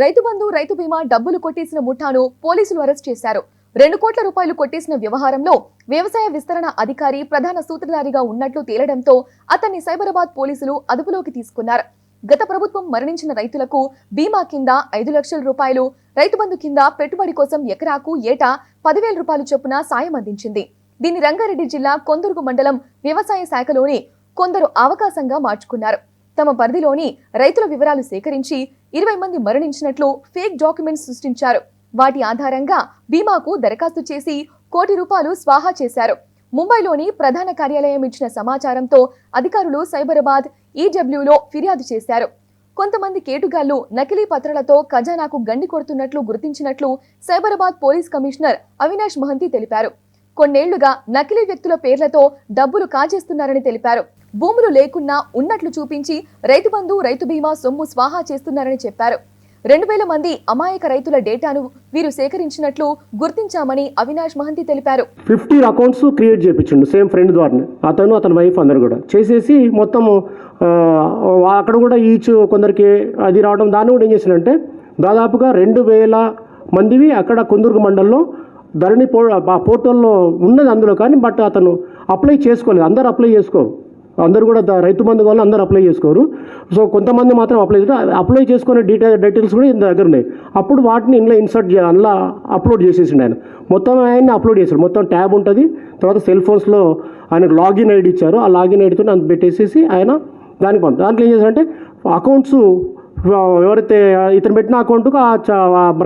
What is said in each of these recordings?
రైతు బంధు రైతు బీమా డబ్బులు కొట్టేసిన ముఠాను పోలీసులు అరెస్ట్ చేశారు. 2 కోట్ల రూపాయలు కొట్టేసిన వ్యవహారంలో వ్యవసాయ విస్తరణ అధికారి ప్రధాన సూత్రధారిగా ఉన్నట్లు తేలడంతో అతన్ని సైబరాబాద్ పోలీసులు అదుపులోకి తీసుకున్నారు. గత ప్రభుత్వం మరణించిన రైతులకు బీమా కింద 5 లక్షల రూపాయలు, రైతు బంధు కింద పెట్టుబడి కోసం ఎకరాకు ఏటా 10,000 రూపాయలు చొప్పున సాయం అందించింది. దీన్ని రంగారెడ్డి జిల్లా కొందుర్గు మండలం వ్యవసాయ శాఖలోని కొందరు అవకాశంగా మార్చుకున్నారు. తమ పరిధిలోని రైతుల వివరాలు సేకరించి 20 మంది మరణించినట్లు ఫేక్ డాక్యుమెంట్స్ సృష్టించారు. వాటి ఆధారంగా బీమాకు దరఖాస్తు చేసి ₹1 కోటి స్వాహా చేశారు. ముంబైలోని ప్రధాన కార్యాలయం ఇచ్చిన సమాచారంతో అధికారులు సైబరాబాద్ ఈడబ్ల్యూలో ఫిర్యాదు చేశారు. కొంతమంది కేటుగాళ్లు నకిలీ పత్రాలతో ఖజానాకు గండి కొడుతున్నట్లు గుర్తించినట్లు సైబరాబాద్ పోలీస్ కమిషనర్ అవినాష్ మహంతి తెలిపారు. కొన్నేళ్లుగా నకిలీ వ్యక్తుల పేర్లతో డబ్బులు కాజేస్తున్నారని తెలిపారు. భూములు లేకున్నా ఉన్నట్లు చూపించి రైతు బంధు రైతు బీమా సొమ్ము స్వాహా చేస్తున్నారని చెప్పారు. 2,000 మంది అమాయక రైతుల డేటాను వీరు సేకరించినట్లు గుర్తించామని అవినాష్ మహంతి తెలిపారు. 50 అకౌంట్స్ క్రియేట్ చేయించండు సేమ్ ఫ్రెండ్ ద్వారానే, అతని వైఫ్ అందరు కూడా చేసేసి మొత్తము అక్కడ కూడా ఈచ్ కొందరికి అది రావడం. దాన్ని కూడా ఏం చేశారంటే దాదాపుగా 2,000 మందివి అక్కడ కొందుర్గు మండలంలో ధరణి పోర్టల్లో ఉన్నది అందులో, కానీ బట్ అతను అప్లై చేసుకోలేదు. అందరు అప్లై చేసుకోరు, అందరు కూడా రైతు బంధు వాళ్ళు అందరూ అప్లై చేసుకోరు. సో కొంతమంది మాత్రం అప్లై చేసుకునే డీటెయిల్స్ కూడా ఇంత దగ్గర ఉన్నాయి. అప్పుడు వాటిని ఇందులో ఇన్సర్ట్ చేయాలి, అందులో అప్లోడ్ చేసేసిండు ఆయన. మొత్తం ఆయన్ని అప్లోడ్ చేశాడు. మొత్తం ట్యాబ్ ఉంటుంది, తర్వాత సెల్ ఫోన్స్లో ఆయనకు లాగిన్ ఐడి ఇచ్చారు. ఆ లాగిన్ ఐడితో అంత పెట్టేసేసి ఆయన దానికి దాంట్లో ఏం చేశారంటే అకౌంట్స్ ఎవరైతే ఇతను పెట్టిన అకౌంట్కు ఆ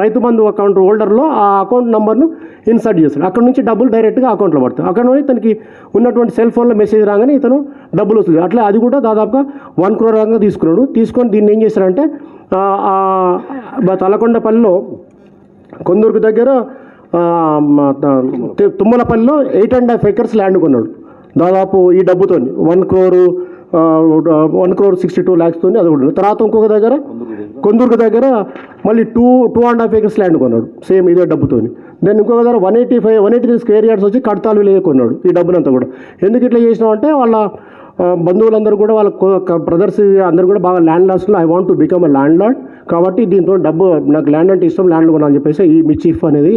రైతు బంధు అకౌంట్ హోల్డర్లో ఆ అకౌంట్ నెంబర్ను ఇన్సర్ట్ చేస్తాడు. అక్కడ నుంచి డబ్బులు డైరెక్ట్గా అకౌంట్లో పడతాయి. అక్కడ నుంచి ఇతనికి ఉన్నటువంటి సెల్ ఫోన్లో మెసేజ్ రాగానే ఇతను డబ్బులు వస్తుంది. అట్లా అది కూడా దాదాపుగా 1 crore దాకా తీసుకున్నాడు. తీసుకొని దీన్ని ఏం చేశారంటే తలకొండపల్లిలో కొందరికి దగ్గర తుమ్మలపల్లిలో 8.5 acres ల్యాండ్ కొన్నాడు. దాదాపు ఈ డబ్బుతో 1,62 lakhs తోని అది కూడా. తర్వాత ఇంకొక దగ్గర కొందుర్గు దగ్గర మళ్ళీ 2.5 acres ల్యాండ్ కొన్నాడు సేమ్ ఇదే డబ్బుతోని. దెన్ ఇంకొక దగ్గర 183 square yards వచ్చి కడతాలు విలేజ్ కొన్నాడు ఈ డబ్బునంతా కూడా. ఎందుకు ఇట్లా చేసినామంటే వాళ్ళ బంధువులందరూ కూడా వాళ్ళ బ్రదర్స్ అందరూ కూడా బాగా ల్యాండ్ లాస్లో I want to become a landlord, కాబట్టి దీంతో డబ్బు నాకు ల్యాండ్ అంటే ఇష్టం, ల్యాండ్ కొన్నా అని చెప్పేసి ఈ మిచీఫ్ అనేది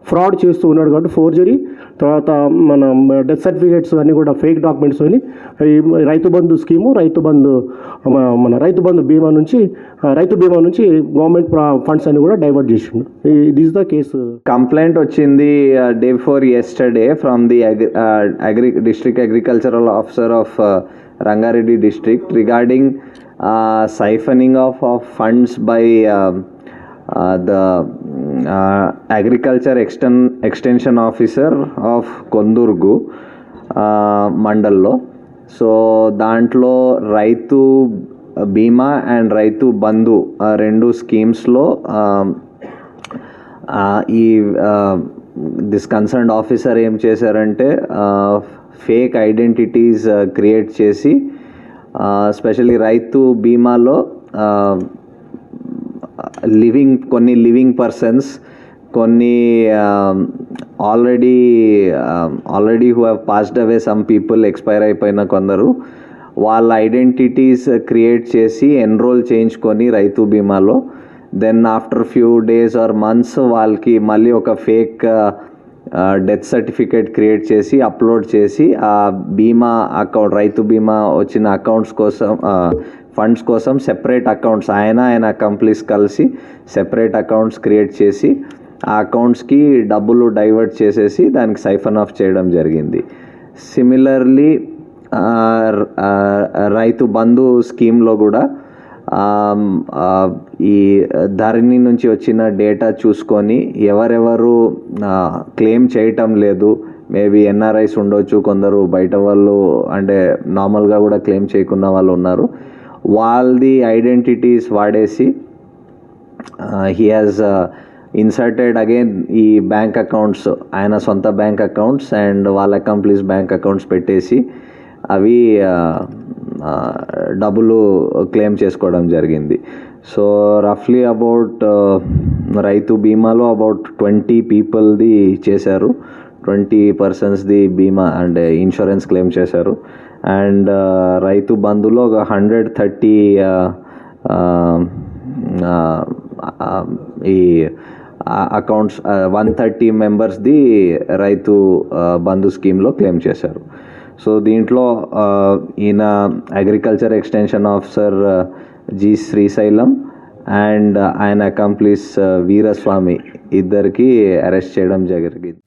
ఫ్రాడ్ చేస్తూ ఉన్నాడు. కాబట్టి ఫోర్జరీ, తర్వాత మన డెత్ సర్టిఫికేట్స్ అన్నీ కూడా ఫేక్ డాక్యుమెంట్స్ అని ఈ రైతు బంధు స్కీము, మన రైతు బంధు బీమా నుంచి గవర్నమెంట్ ఫండ్స్ అన్ని కూడా డైవర్ట్ చేసిండు. This the case. కంప్లైంట్ వచ్చింది day before yesterday from the district agricultural officer of Rangareddy district regarding siphoning of funds by the agriculture extension officer of Kondurgu మండల్లో. సో దాంట్లో రైతు బీమా అండ్ రైతు బంధు 2 స్కీమ్స్లో ఈ this concerned officer ఏం చేశారంటే fake identities create చేసి specially రైతు బీమాలో కొన్ని లివింగ్ పర్సన్స్, కొన్ని already who have passed away, some people expire అయిపోయిన కొందరు, వాళ్ళ ఐడెంటిటీస్ క్రియేట్ చేసి ఎన్రోల్ చేయించుకొని రైతు బీమాలో. Then after few days or months వాళ్ళకి మళ్ళీ ఒక ఫేక్ డెత్ సర్టిఫికేట్ క్రియేట్ చేసి అప్లోడ్ చేసి ఆ బీమా అకౌంట్, రైతు బీమా వచ్చిన అకౌంట్స్ కోసం, ఫండ్స్ కోసం సెపరేట్ అకౌంట్స్ ఆయన కంప్లీస్ కలిసి సెపరేట్ అకౌంట్స్ క్రియేట్ చేసి ఆ అకౌంట్స్కి డబ్బులు డైవర్ట్ చేసేసి దానికి సైఫన్ ఆఫ్ చేయడం జరిగింది. సిమిలర్లీ రైతు బంధు స్కీమ్లో కూడా ఈ ధరణి నుంచి వచ్చిన డేటా చూసుకొని ఎవరెవరు క్లెయిమ్ చేయటం లేదు, మేబీ ఎన్ఆర్ఐస్ ఉండొచ్చు, కొందరు బయట వాళ్ళు అంటే నార్మల్గా కూడా క్లెయిమ్ చేయకున్న వాళ్ళు ఉన్నారు, వాళ్ళది ఐడెంటిటీస్ వాడేసి హీ హాజ్ ఇన్సర్టెడ్ అగైన్ ఈ బ్యాంక్ అకౌంట్స్, ఆయన సొంత బ్యాంక్ అకౌంట్స్ అండ్ వాళ్ళ అకంప్లీస్ బ్యాంక్ అకౌంట్స్ పెట్టేసి అవి డబ్బులు క్లెయిమ్ చేసుకోవడం జరిగింది. సో రఫ్లీ అబౌట్ రైతు బీమాలో అబౌట్ 20 పీపుల్ది చేశారు, 20 personsది బీమా అండ్ ఇన్సూరెన్స్ క్లెయిమ్ చేశారు. అండ్ రైతు బంధులో ఒక 130 ఈ అకౌంట్స్ 130 మెంబర్స్ది రైతు బంధు స్కీమ్లో క్లెయిమ్ చేశారు. సో దీంట్లో ఈయన agriculture extension officer G Srisailam and ఆయన అకంప్లీస్ వీరస్వామి ఇద్దరికి అరెస్ట్ చేయడం జరిగింది.